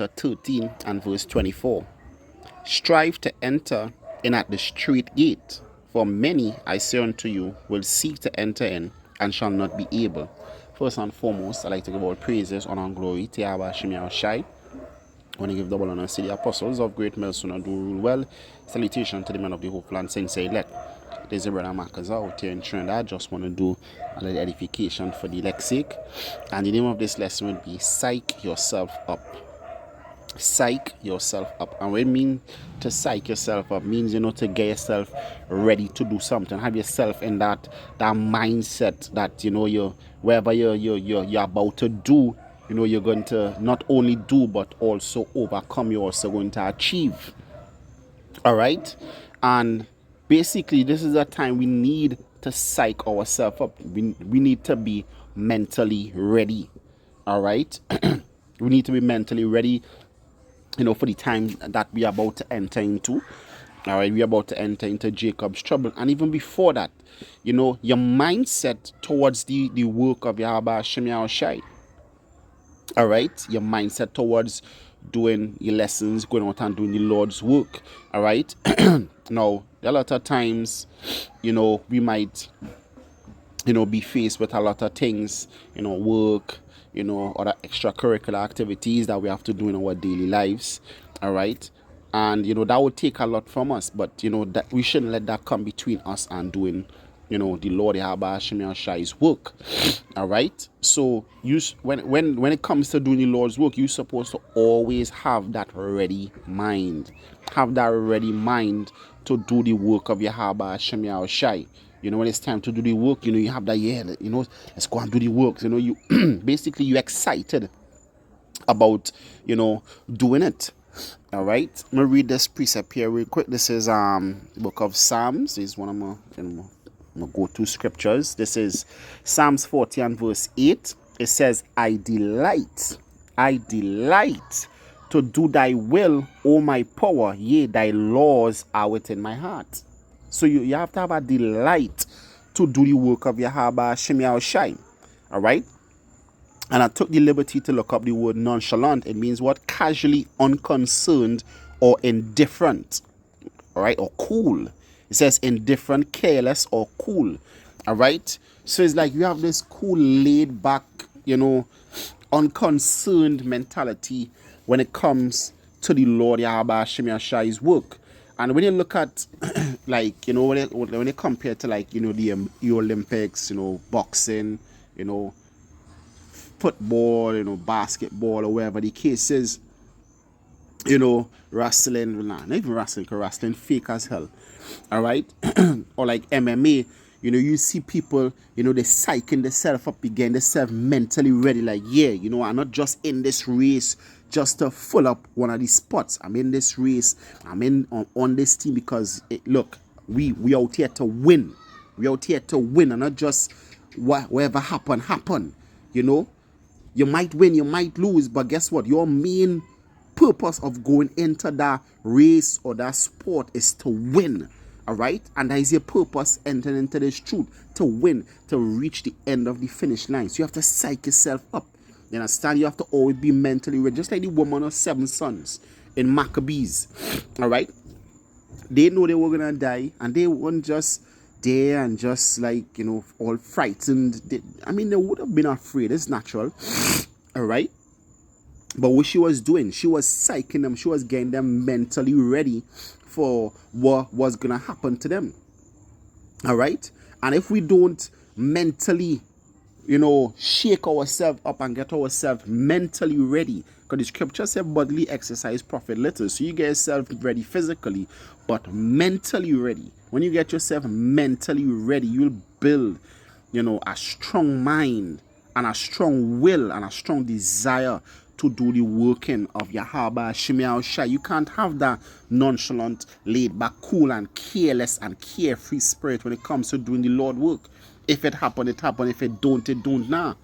chapter 13 and verse 24. Strive to enter in at the straight gate, for many, I say unto you, will seek to enter in and shall not be able. First and foremost, I'd like to give all praises, honor, and glory to Yahweh Shem Yahushai. I want to give double honor to the apostles of great Melson and do rule well. Salutation to the men of the Hope Land Saints elect. There's a brother Marcus out here in Trinidad. Just want to do a little edification for the elect's sake. And the name of this lesson would be Psych Yourself Up. Psych yourself up. And what it means to psych yourself up means, to get yourself ready to do something. Have yourself in that mindset that, you wherever you're about to do, you're going to not only do but also overcome. You're also going to achieve. All right. And basically, this is a time we need to psych ourselves up. We need to be mentally ready. All right. We need to be mentally ready, for the time that we are about to enter into. All right. We are about to enter into Jacob's trouble. And even before that, your mindset towards the work of Yahweh Shem Yahushai. All right. Your mindset towards doing your lessons, going out and doing the Lord's work. All right. Now, a lot of times, we might, be faced with a lot of things, work, other extracurricular activities that we have to do in our daily lives. All right. And, that would take a lot from us. But, that we shouldn't let that come between us and doing, the Lord Yahweh Shem Yahushuai's work. All right. So when it comes to doing the Lord's work, you're supposed to always have that ready mind. Have that ready mind to do the work of Yahweh Shem Yahushai. When it's time to do the work, you have that, let's go and do the work. You basically you're excited about, doing it. All right. I'm gonna read this precept here real quick. This is the book of Psalms. This is one of my go-to scriptures. This is Psalms 40 and verse 8. It says, I delight to do thy will, O my power, yea, thy laws are within my heart. So you have to have a delight to do the work of Yahweh Shem Yahushai. All right. And I took the liberty to look up the word nonchalant. It means what? Casually unconcerned or indifferent. All right. Or cool. It says indifferent, careless, or cool. All right. So it's like you have this cool, laid back, unconcerned mentality when it comes to the Lord Yahweh Shem Yahushai's work. And when you look at, when you compare to, the Olympics, boxing, football, basketball, or wherever the case is, wrestling, not even wrestling, because wrestling fake as hell. All right. Or like MMA, you see people, they're psyching themselves up again, themselves mentally ready. Like, I'm not just in this race just to fill up one of these spots. I'm in this race. I'm in on this team because, look, we out here to win. We out here to win and not just whatever happen. You might win, you might lose, but guess what? Your main purpose of going into that race or that sport is to win. All right. And that is your purpose entering into this truth, to win, to reach the end of the finish line. So you have to psych yourself up. You understand? You have to always be mentally ready, just like the woman of 7 sons in Maccabees. All right. They know they were going to die, and they weren't just there and just all frightened. They would have been afraid. It's natural. All right. But what she was doing, she was psyching them. She was getting them mentally ready for what was going to happen to them. All right. And if we don't mentally, shake ourselves up and get ourselves mentally ready, because the scripture says bodily exercise profit little. So you get yourself ready physically, but mentally ready. When you get yourself mentally ready, you'll build, a strong mind and a strong will and a strong desire to do the working of Yahweh Shem Yahushai. You can't have that nonchalant, laid back, cool and careless and carefree spirit when it comes to doing the Lord work. If it happen, it happen. If it don't now.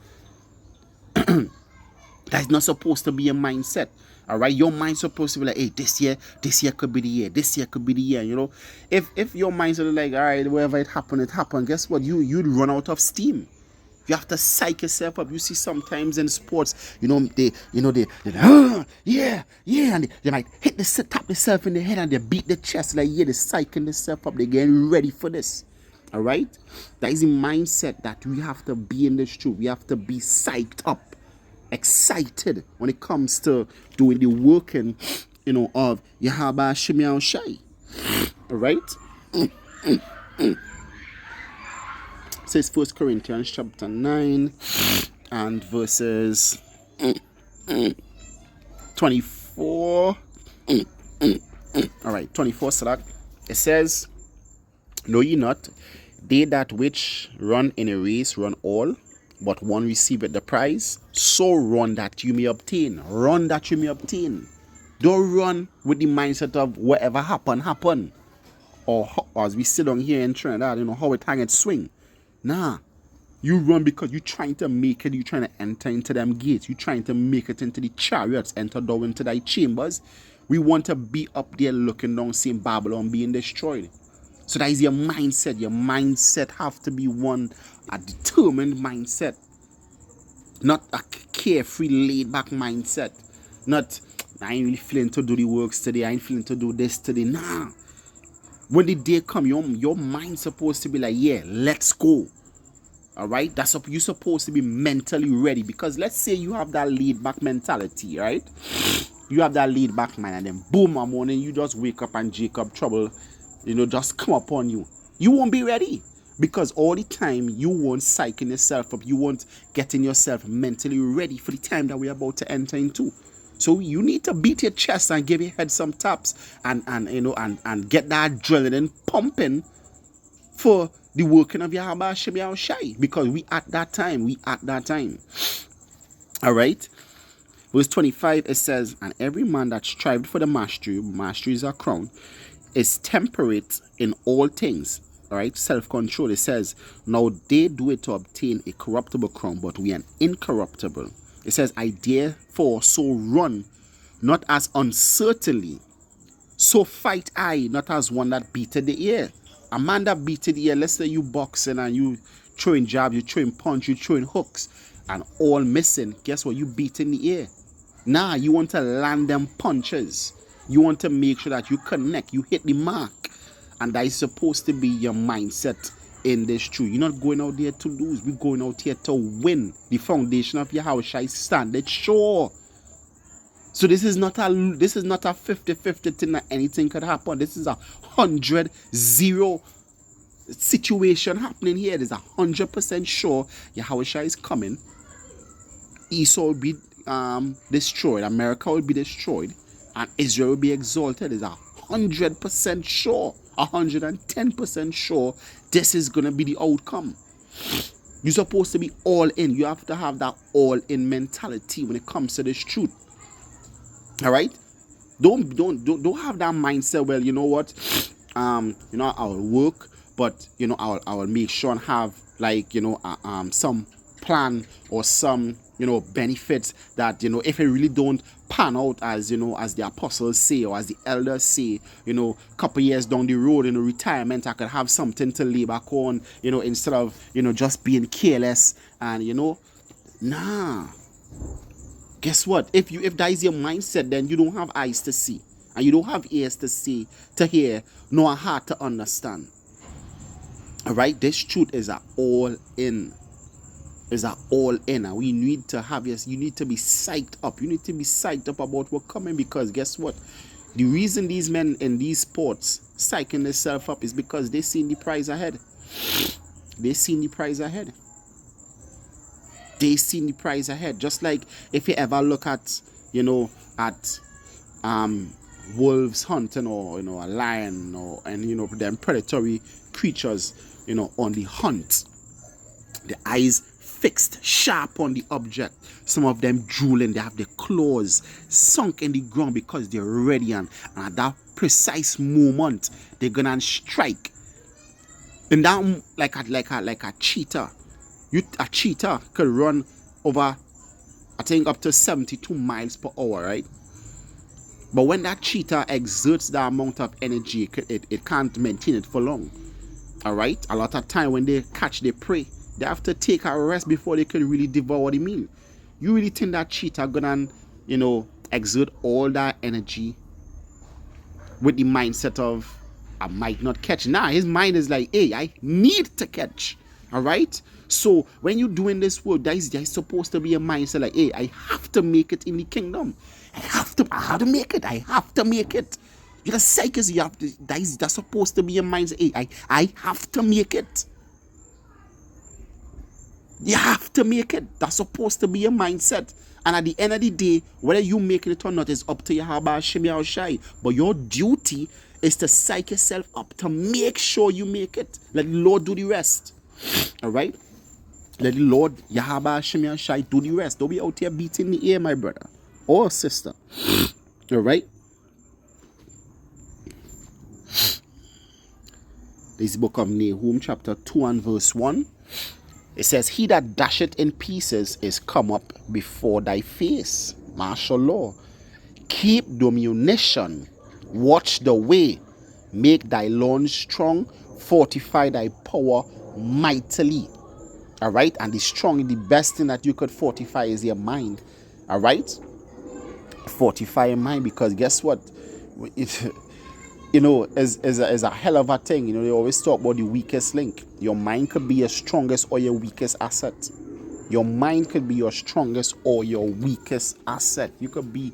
That's not supposed to be a mindset. All right, your mind's supposed to be like, hey, this year could be the year. This year could be the year. If your mind's like, all right, wherever it happened, guess what? You'd run out of steam. You have to psych yourself up. You see sometimes in sports, they yeah, and they might tap themselves in the head and they beat the chest like, yeah, they're psyching themselves up. They're getting ready for this. All right? That is the mindset that we have to be in this truth. We have to be psyched up, excited when it comes to doing the working, of Yahaba Shemiao Shai. All right? Says 1 Corinthians chapter 9 and verses 24. All right, 24, Sadak. It says, know ye not, they that which run in a race run all, but one receiveth the prize. So run that you may obtain. Run that you may obtain. Don't run with the mindset of whatever happen. Or as we sit on here in Trinidad, how it hang and swing. Nah, you run because you're trying to make it. You're trying to enter into them gates. You're trying to make it into the chariots, enter down into thy chambers. We want to be up there looking down, seeing Babylon being destroyed. So that is your mindset. Your mindset have to be a determined mindset. Not a carefree, laid-back mindset. Not, I ain't really feeling to do the works today. I ain't feeling to do this today. Nah. When the day come, your mind's supposed to be like, yeah, let's go. All right? That's what you're supposed to be mentally ready. Because let's say you have that laid-back mentality, right? You have that laid-back mind, and then boom, one morning, you just wake up and Jacob trouble, just come upon you. You won't be ready. Because all the time, you won't psyching yourself up. You won't getting yourself mentally ready for the time that we're about to enter into. So you need to beat your chest and give your head some taps and get that adrenaline pumping for the working of Yahweh Shem Shai. Because we at that time. All right. Verse 25, it says, and every man that strived for the mastery is a crown, is temperate in all things. All right, self-control. It says, now they do it to obtain a corruptible crown, but we an incorruptible. It says, I therefore so run, not as uncertainly, so fight I, not as one that beated the air. A man that beated the air, let's say you boxing and you throwing jabs, you throwing punch, you throwing hooks, and all missing. Guess what? You beating the air. Now you want to land them punches. You want to make sure that you connect, you hit the mark. And that is supposed to be your mindset in this truth. You're not going out there to lose. We're going out here to win. The foundation of your house shall stand. It's sure. So this is not a 50-50 thing that anything could happen. This is a 100-0 situation happening here. There's 100% sure Yahweh is coming. Esau will be destroyed. America will be destroyed. And Israel will be exalted. It's 100% sure. 110% sure this is going to be the outcome. You're supposed to be all in. You have to have that all in mentality when it comes to this truth. All right? Don't have that mindset, well, you know what? I'll work, but I'll make sure and have some plan or some benefits that if it really don't pan out as as the apostles say or as the elders say, couple years down the road in retirement I could have something to lay back on, instead of just being careless and nah. Guess what? If that is your mindset, then you don't have eyes to see and you don't have ears to see, to hear, nor a heart to understand. All right, this truth is a all in. And we need to have you need to be psyched up. You need to be psyched up about what's coming, because guess what? The reason these men in these sports psyching themselves up is because they seen the prize ahead. They seen the prize ahead. Just like if you ever look at wolves hunting or a lion and them predatory creatures on the hunt, the eyes fixed sharp on the object. Some of them drooling, they have their claws sunk in the ground because they're ready, and at that precise moment they're gonna strike. And that like a cheetah. A cheetah could run over, I think, up to 72 miles per hour, right? But when that cheetah exerts that amount of energy, it can't maintain it for long. All right? A lot of time when they catch their prey, They have to take a rest before they can really devour the meal. You really think that cheetah gonna, exert all that energy with the mindset of, I might not catch? Nah, his mind is like, hey, I need to catch. All right? So when you're doing this work, there's supposed to be a mindset like, hey, I have to make it in the kingdom. I have to make it. I have to make it. You're the psychist, you have to, that's supposed to be a mindset. Hey, I have to make it. You have to make it. That's supposed to be a mindset. And at the end of the day, whether you make it or not is up to your Haba, Shemi, or Shai. But your duty is to psych yourself up to make sure you make it. Let the Lord do the rest. All right? Let the Lord, Yahaba, Shemi, and Shai, do the rest. Don't be out here beating the air, my brother or sister. All right? This is the book of Nahum, chapter 2 and verse 1. It says, he that dasheth in pieces is come up before thy face. Martial law. Keep domination. Watch the way. Make thy loins strong. Fortify thy power mightily. All right? And the best thing that you could fortify is your mind. All right? Fortify your mind, because guess what? It, is a hell of a thing. They always talk about the weakest link. Your mind could be your strongest or your weakest asset. Your mind could be your strongest or your weakest asset. You could be,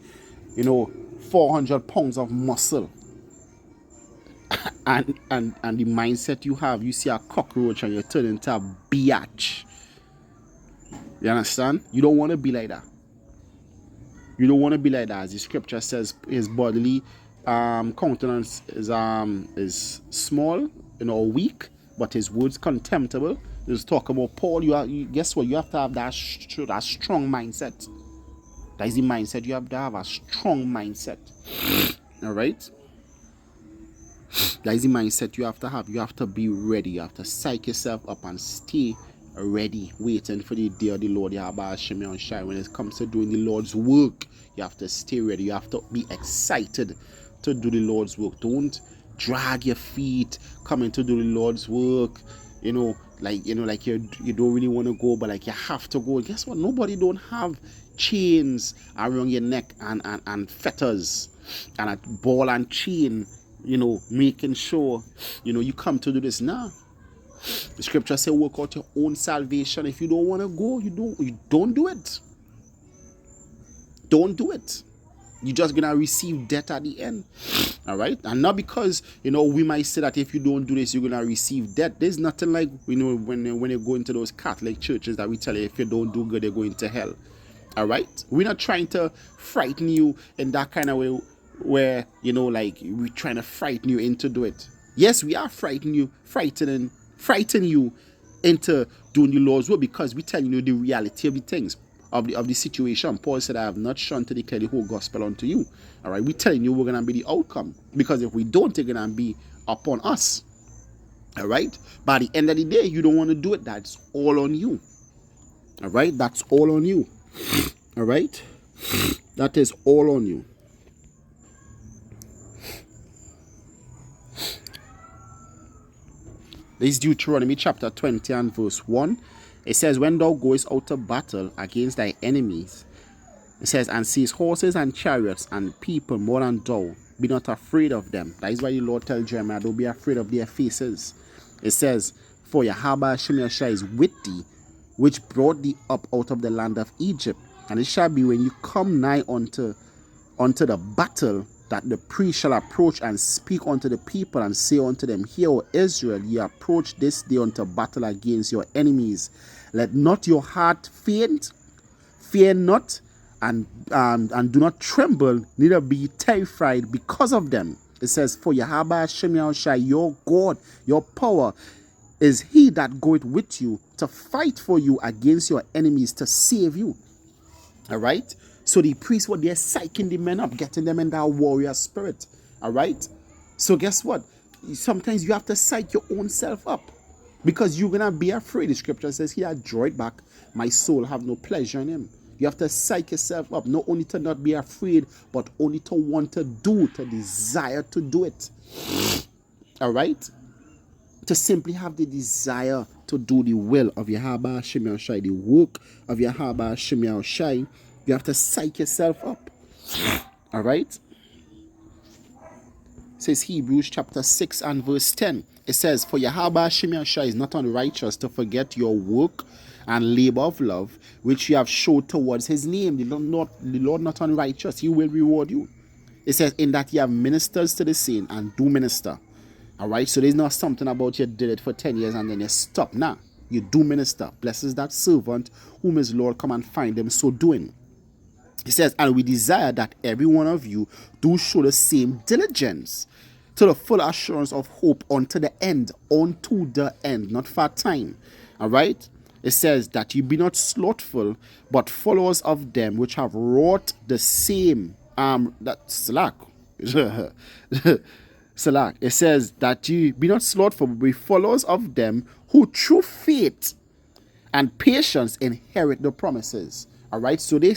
400 pounds of muscle. And the mindset you have, you see a cockroach and you turn into a biatch. You understand? You don't want to be like that. You don't want to be like that. As the scripture says, his bodily countenance is small, weak, but his words contemptible. Let's talk about Paul. Guess what? You have to have that strong mindset. That is the mindset. You have to have a strong mindset. All right? That is the mindset you have to have. You have to be ready. You have to psych yourself up and stay ready, waiting for the day of the Lord. When it comes to doing the Lord's work, you have to stay ready. You have to be excited to do the Lord's work. Don't drag your feet coming to do the Lord's work. Like you don't really want to go, but like you have to go. Guess what? Nobody don't have chains around your neck and fetters and a ball and chain, making sure you come to do this. Now the scripture says work out your own salvation. If you don't want to go, you don't do it. Don't do it. You're just gonna receive death at the end. All right? And not because we might say that if you don't do this, you're gonna receive death. There's nothing like when you go into those Catholic churches that we tell you if you don't do good, you're going to hell. All right? We're not trying to frighten you in that kind of way where we're trying to frighten you into do it. Yes, we are frightening you into doing the Lord's work, because we're telling you the reality of the things, of the situation. Paul said, I have not shunned to declare the whole gospel unto you. All right, we're telling you we're going to be the outcome, because if we don't, it's going to be upon us. All right, by the end of the day, you don't want to do it. That's all on you. All right, that's all on you. All right, that is all on you. This is Deuteronomy chapter 20 and verse 1. It says, when thou goest out to battle against thy enemies, it says, and seest horses and chariots and people more than thou, be not afraid of them. That is why the Lord tells Jeremiah, don't be afraid of their faces. It says, for Yahweh Shemeshah is with thee, which brought thee up out of the land of Egypt. And it shall be when you come nigh unto the battle, that the priest shall approach and speak unto the people and say unto them, hear, O Israel, ye approach this day unto battle against your enemies. Let not your heart faint, fear not, and do not tremble, neither be terrified because of them. It says, for Yahweh Shemeshah, your God, your power, is he that goeth with you to fight for you against your enemies, to save you. All right? So the priests were there psyching the men up, getting them in that warrior spirit. All right? So guess what? Sometimes you have to psych your own self up, because you're going to be afraid. The scripture says, he that draweth back, my soul have no pleasure in him. You have to psych yourself up, not only to not be afraid, but only to want to do, to desire to do it. All right? to simply have the desire to do the will of Yahweh Hashem Yahushai, the work of Yahweh Hashem Yahushai, you have to psych yourself up. All right? It says Hebrews chapter 6 and verse 10. It says, for Yahweh Hashem Yahushai is not unrighteous to forget your work and labor of love, which you have showed towards his name. The Lord not unrighteous. He will reward you. It says, in that you have ministers to the saint and do minister. All right, so there's not something about you did it for 10 years and then you stop. Nah, you do minister. Blesses that servant whom his Lord come and find him so doing. He says, and we desire that every one of you do show the same diligence to the full assurance of hope unto the end, not for time. All right, it says that you be not slothful, but followers of them which have wrought the same. That's slack. Salak. It says that you be not slothful, but be followers of them who through faith and patience inherit the promises. All right. So the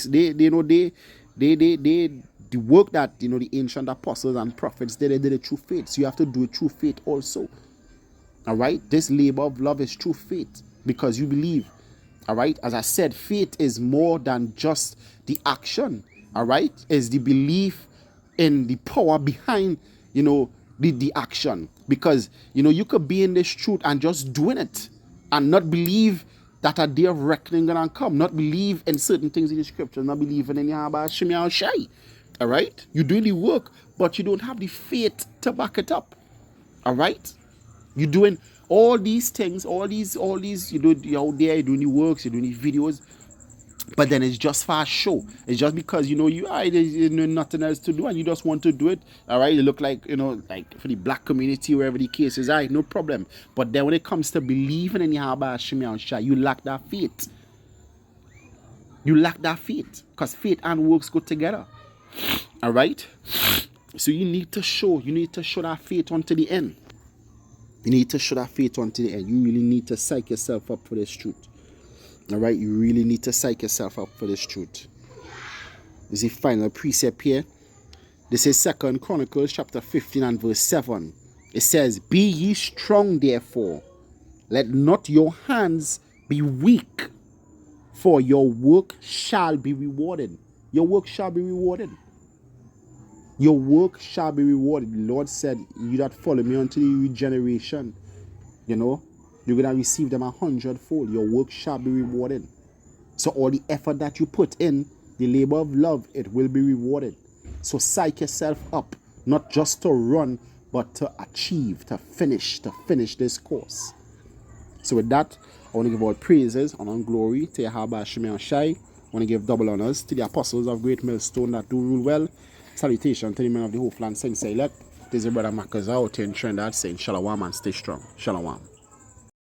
work that the ancient apostles and prophets did it through faith. So you have to do it through faith also. All right. This labor of love is through faith because you believe. All right. As I said, faith is more than just the action. All right. It's the belief in the power behind the action, because you could be in this truth and just doing it and not believe that a day of reckoning gonna come, not believe in certain things in the scripture, not believing in Yahweh Hashem Yahushai. All right, you do the work, but you don't have the faith to back it up. All right, you're doing all these things, all these you're out there, you're doing the works, you're doing the videos, but then it's just for a show. It's just because there's nothing else to do and you just want to do it. All right, you look like like for the black community, wherever the case is, all right, no problem. But then when it comes to believing in Yahweh Hashem Yahushai, you lack that faith. You lack that faith because faith and works go together. All right, so you need to show that faith unto the end. You need to show that faith unto the end. You really need to psych yourself up for this truth. All right, you really need to psych yourself up for this truth. This is the final precept here. This is 2 Chronicles chapter 15 and verse 7. It says, be ye strong therefore, let not your hands be weak, for your work shall be rewarded. Your work shall be rewarded. Your work shall be rewarded. The Lord said, you that follow me unto the regeneration, you're going to receive them 100-fold. Your work shall be rewarded. So all the effort that you put in, the labor of love, it will be rewarded. So psych yourself up, not just to run, but to achieve, to finish this course. So with that, I want to give all praises, honor and glory to Yahweh Hashem Yahushai. I want to give double honors to the apostles of Great Millstone that do rule well. Salutation to the men of the whole land, Saint Select. This is your brother Marcus out here in Trinidad saying Shalom and stay strong. Shalom.